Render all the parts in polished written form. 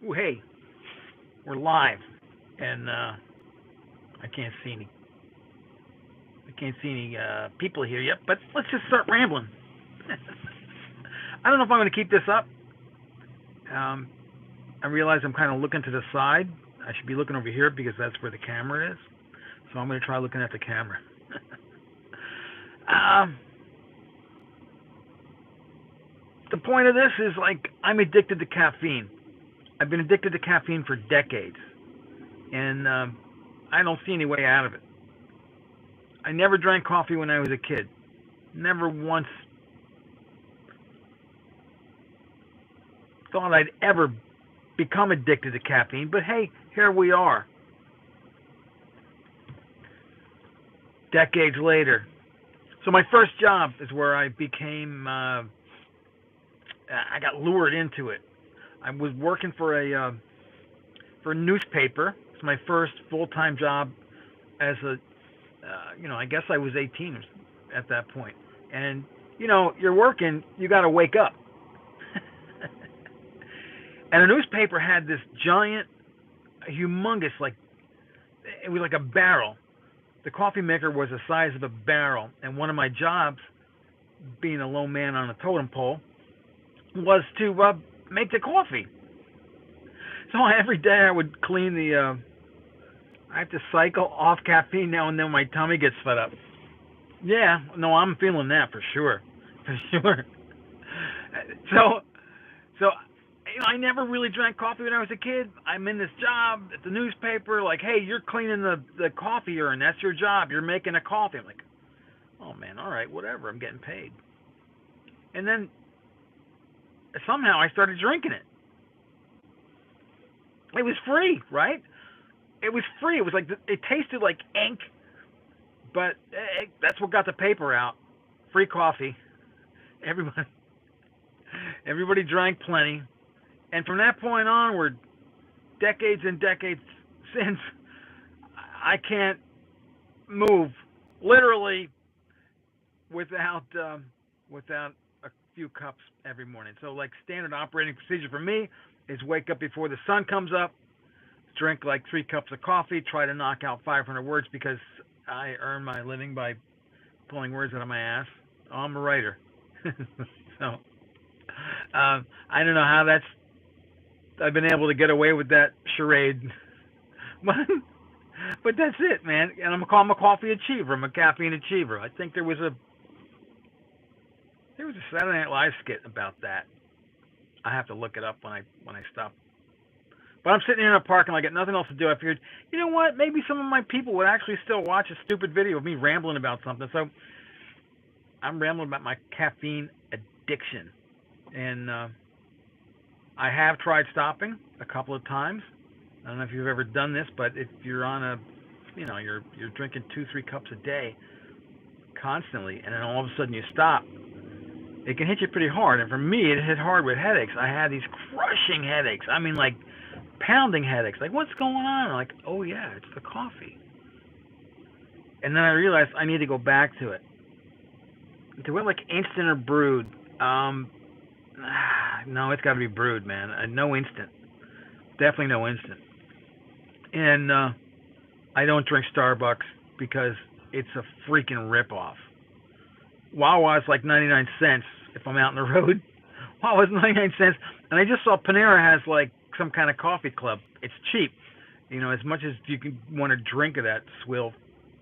Ooh, hey, we're live, and I can't see any. I can't see any people here yet. But let's just start rambling. I don't know if I'm going to keep this up. Um, I realize I'm kind of looking to the side. I should be looking over here because that's where the camera is. So I'm going to try looking at the camera. um, the point of this is like I'm addicted to caffeine. I've been addicted to caffeine for decades, and I don't see any way out of it. I never drank coffee when I was a kid. Never once thought I'd ever become addicted to caffeine, but hey, here we are, decades later. So my first job is where I became, I got lured into it. I was working for a newspaper. It's my first full-time job as a, I guess I was 18 at that point. And you're working, you got to wake up. And a newspaper had this giant, humongous, like it was like a barrel. The coffee maker was the size of a barrel, and one of my jobs, being a low man on a totem pole, was to make the coffee. So every day I would clean the. I have to cycle off caffeine now and then. My tummy gets fed up. Yeah, no, I'm feeling that for sure, for sure. So, so I never really drank coffee when I was a kid. I'm in this job at the newspaper, like, hey, you're cleaning the coffee urn. That's your job. You're making a coffee. I'm like, oh man, all right, whatever. I'm getting paid. And then somehow I started drinking it. It was free, right? It was free. It was like it tasted like ink, but that's what got the paper out. Free coffee. Everybody, everybody drank plenty, and from that point onward, decades and decades since, I can't move literally without without a few cups every morning. So like standard operating procedure for me is wake up before the sun comes up, drink like 3 cups of coffee, try to knock out 500 words because I earn my living by pulling words out of my ass. Oh, I'm a writer. So I don't know how I've been able to get away with that charade. But that's it, man. And I'm a coffee achiever. I'm a caffeine achiever. I think there was a Saturday Night Live skit about that. I have to look it up when I stop. But I'm sitting here in a park and I got nothing else to do. I figured, you know what? Maybe some of my people would actually still watch a stupid video of me rambling about something. So I'm rambling about my caffeine addiction, and I have tried stopping a couple of times. I don't know if you've ever done this, but if you're on you're drinking 2-3 cups a day constantly, and then all of a sudden you stop, it can hit you pretty hard. And for me, it hit hard with headaches. I had these crushing headaches. I mean, like pounding headaches. Like, what's going on? I'm like, oh yeah, it's the coffee. And then I realized I need to go back to it. To it like instant or brewed. No, it's got to be brewed, man. No instant. Definitely no instant. And I don't drink Starbucks because it's a freaking ripoff. Wawa's like 99 cents if I'm out on the road. Wawa's 99 cents. And I just saw Panera has like some kind of coffee club. It's cheap. As much as you can want to drink of that swill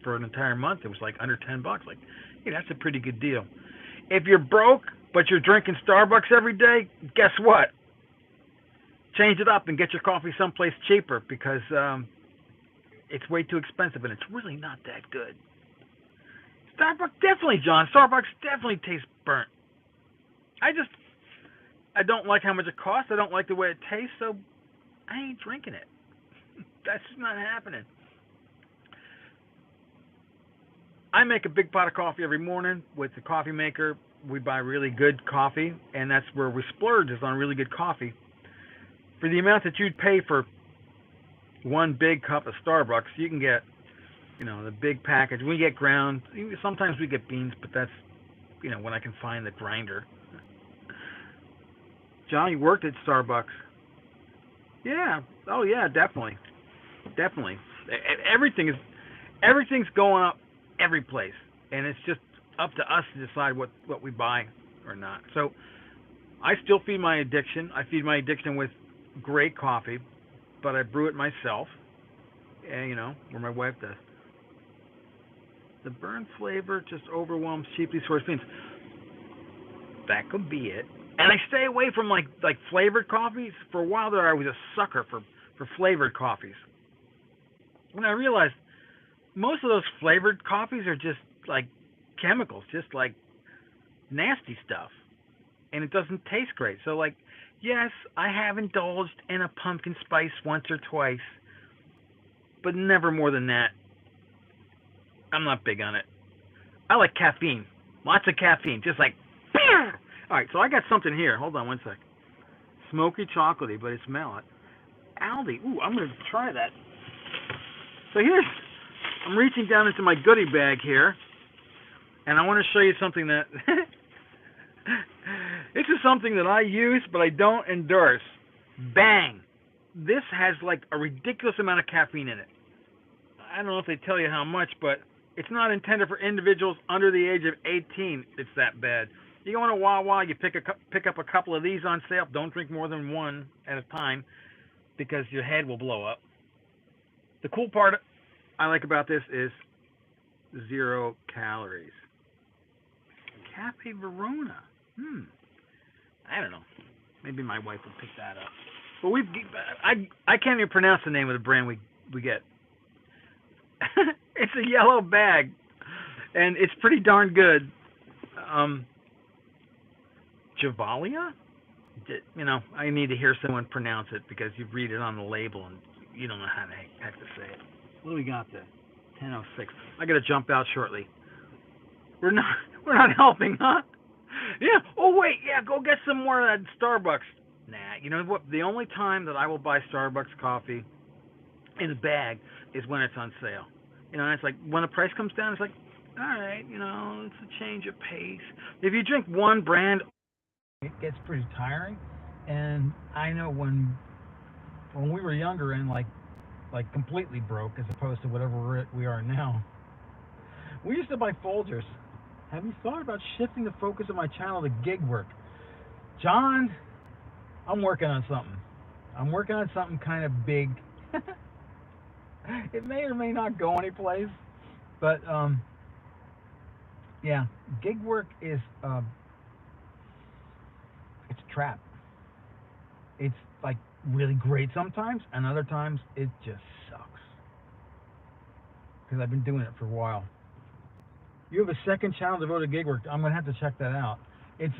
for an entire month, it was like under $10. Like, hey, that's a pretty good deal. If you're broke but you're drinking Starbucks every day, guess what? Change it up and get your coffee someplace cheaper because it's way too expensive and it's really not that good. Starbucks definitely, John. Starbucks definitely tastes burnt. I don't like how much it costs. I don't like the way it tastes, so I ain't drinking it. That's just not happening. I make a big pot of coffee every morning with the coffee maker. We buy really good coffee, and that's where we splurge is on really good coffee. For the amount that you'd pay for one big cup of Starbucks, you can get, the big package. We get ground. Sometimes we get beans, but that's, when I can find the grinder. Johnny worked at Starbucks. Yeah. Oh yeah, definitely. Definitely. Everything is everything's going up every place, and it's just up to us to decide what we buy or not. So I still feed my addiction. I feed my addiction with great coffee, but I brew it myself. And where my wife does. The burnt flavor just overwhelms cheaply sourced beans. That could be it. And I stay away from like flavored coffees. For a while there, I was a sucker for flavored coffees. When I realized most of those flavored coffees are just like chemicals, just like nasty stuff, and it doesn't taste great. So like, yes, I have indulged in a pumpkin spice once or twice, but never more than that. I'm not big on it. I like caffeine, lots of caffeine, just like. All right, so I got something here. Hold on one sec. Smoky chocolatey, but it's mellow. Aldi. Ooh, I'm gonna try that. So I'm reaching down into my goodie bag here, and I want to show you something that this is something that I use, but I don't endorse. Bang! This has like a ridiculous amount of caffeine in it. I don't know if they tell you how much, but it's not intended for individuals under the age of 18. It's that bad. You go in a Wawa, you pick up a couple of these on sale. Don't drink more than one at a time because your head will blow up. The cool part I like about this is 0 calories. Cafe Verona. I don't know. Maybe my wife will pick that up. But I can't even pronounce the name of the brand we get. It's a yellow bag, and it's pretty darn good. Javalia? I need to hear someone pronounce it because you read it on the label and you don't know how the heck to say it. What do we got there? 10:06. I gotta jump out shortly. We're not helping, huh? Yeah. Oh wait, yeah. Go get some more of that Starbucks. Nah. You know what? The only time that I will buy Starbucks coffee in a bag is when it's on sale. It's like when the price comes down, it's like, all right, it's a change of pace. If you drink one brand, it gets pretty tiring. And I know when we were younger and like completely broke, as opposed to whatever we are now, we used to buy Folgers. Have you thought about shifting the focus of my channel to gig work? John, I'm working on something. I'm working on something kind of big. It may or may not go anyplace, but yeah, gig work is it's a trap. It's like really great sometimes, and other times it just sucks. Because I've been doing it for a while. You have a second channel devoted to gig work. I'm gonna have to check that out. It's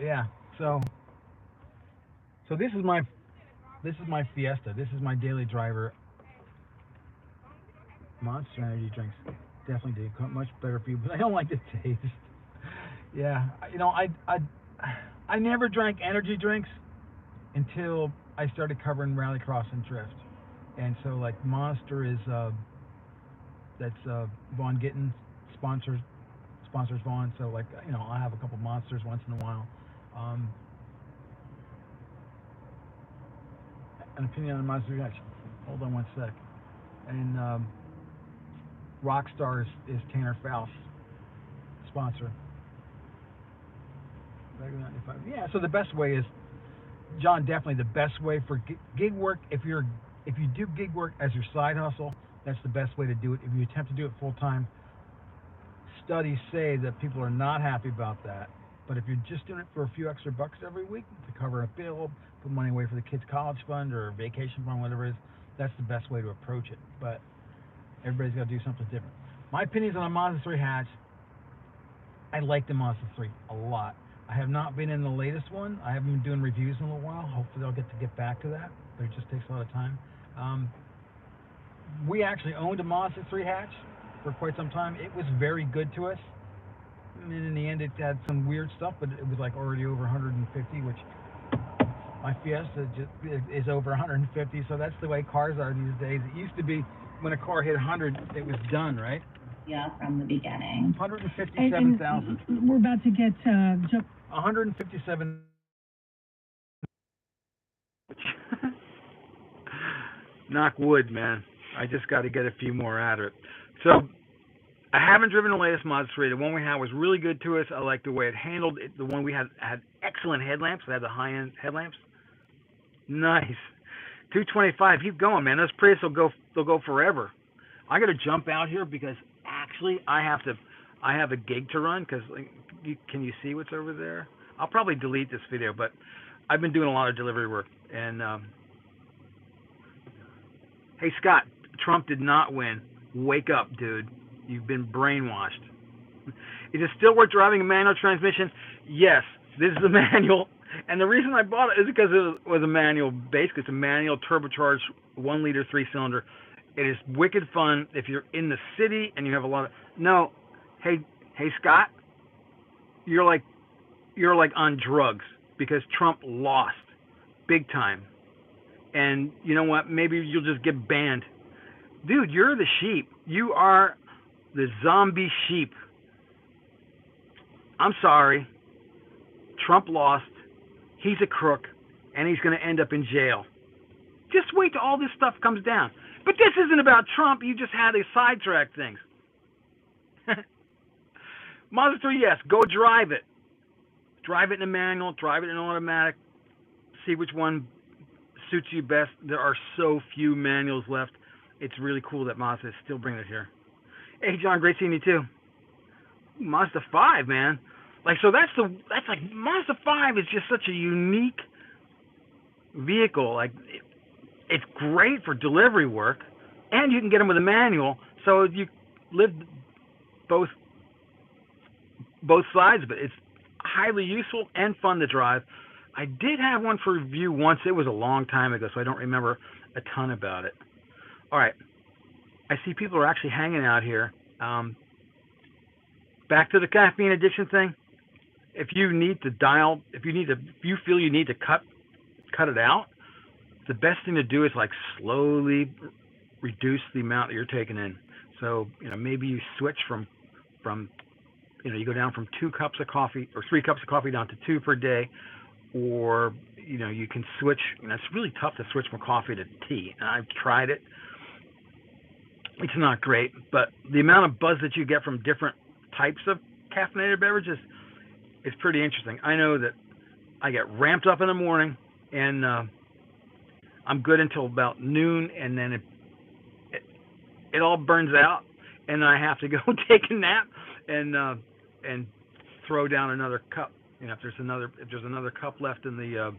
yeah. So this is my Fiesta. This is my daily driver. Monster energy drinks definitely do much better for you, but I don't like the taste. Yeah, I never drank energy drinks until I started covering rallycross and drift, and so like Monster is that's Vaughn Gittins sponsors Vaughn, so like I'll have a couple Monsters once in a while. An opinion on Monster reaction. Hold on one sec. And Rockstar is Tanner Faust sponsor. Yeah, so the best way is, John, definitely the best way for gig work. If you do gig work as your side hustle, that's the best way to do it. If you attempt to do it full time, studies say that people are not happy about that. But if you're just doing it for a few extra bucks every week to cover a bill, put money away for the kids' college fund or vacation fund, whatever it is, that's the best way to approach it. But everybody's got to do something different. My opinions on a Mazda 3 hatch, I like the Mazda 3 a lot. I have not been in the latest one. I haven't been doing reviews in a little while. Hopefully I'll get back to that, but it just takes a lot of time. We actually owned a Mazda 3 hatch for quite some time. It was very good to us. And in the end, it had some weird stuff, but it was like already over 150, which my Fiesta just is over 150. So that's the way cars are these days. It used to be when a car hit 100, it was done, right? Yeah, from the beginning. 157,000. We're about to get 157. Knock wood, man. I just got to get a few more out of it. So I haven't driven the latest Mazda 3. The one we had was really good to us. I like the way it handled it. The one we had excellent headlamps. It had the high-end headlamps. Nice. 225. Keep going, man. Those Prius they'll go forever. I got to jump out here because actually I have a gig to run because can you see what's over there? I'll probably delete this video, but I've been doing a lot of delivery work. And hey, Scott, Trump did not win. Wake up, dude. You've been brainwashed. Is it still worth driving a manual transmission? Yes, this is a manual. And the reason I bought it is because it was a manual. Basically, it's a manual turbocharged 1 liter 3-cylinder. It is wicked fun if you're in the city and you have a lot of no. Hey Scott, you're like on drugs because Trump lost big time. And you know what? Maybe you'll just get banned. Dude, you're the sheep. You are the zombie sheep. I'm sorry. Trump lost. He's a crook, and he's going to end up in jail. Just wait till all this stuff comes down. But this isn't about Trump. You just had to sidetrack things. Mazda 3, yes. Go drive it. Drive it in a manual. Drive it in an automatic. See which one suits you best. There are so few manuals left. It's really cool that Mazda is still bringing it here. Hey, John, great seeing you too. Mazda 5, man. So that's like Mazda 5 is just such a unique vehicle. It's great for delivery work, and you can get them with a manual. So you live both sides of it. It's highly useful and fun to drive. I did have one for review once. It was a long time ago, so I don't remember a ton about it. All right. I see people are actually hanging out here. Back to the caffeine addiction thing. If you feel you need to cut it out, the best thing to do is slowly reduce the amount that you're taking in. So, maybe you switch from you go down from 2 cups of coffee or 3 cups of coffee down to 2 per day, or, you can switch. It's really tough to switch from coffee to tea. And I've tried it. It's not great, but the amount of buzz that you get from different types of caffeinated beverages is pretty interesting. I know that I get ramped up in the morning, and I'm good until about noon, and then it all burns out, and I have to go take a nap and throw down another cup. If there's another cup left in the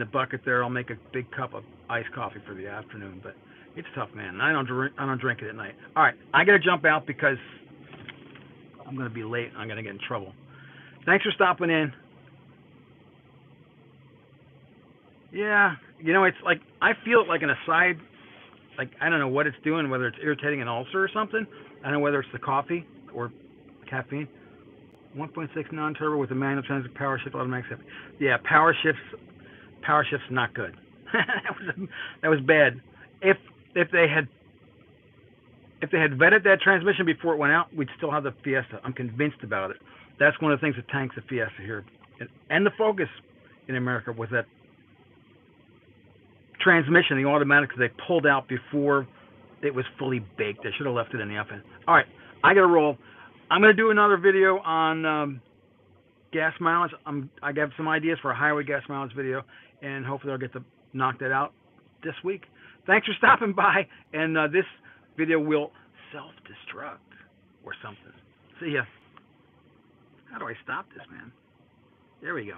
bucket there, I'll make a big cup of iced coffee for the afternoon. But it's tough, man. I don't drink it at night. All right, I gotta jump out because I'm gonna be late. I'm gonna get in trouble. Thanks for stopping in. Yeah, it's like I feel it like an aside. I don't know what it's doing, whether it's irritating an ulcer or something. I don't know whether it's the coffee or caffeine. 1.6 non-turbo with a manual transmission power shift automatic. Yeah, power shift's not good. that was bad. If they had vetted that transmission before it went out, we'd still have the Fiesta. I'm convinced about it. That's one of the things that tanks the Fiesta here, and the Focus in America was that transmission, the automatics they pulled out before it was fully baked. They should have left it in the oven. All right, I gotta roll. I'm gonna do another video on gas mileage. I got some ideas for a highway gas mileage video, and hopefully I'll get to knock that out this week. Thanks for stopping by, and this video will self-destruct or something. See ya. How do I stop this, man? There we go.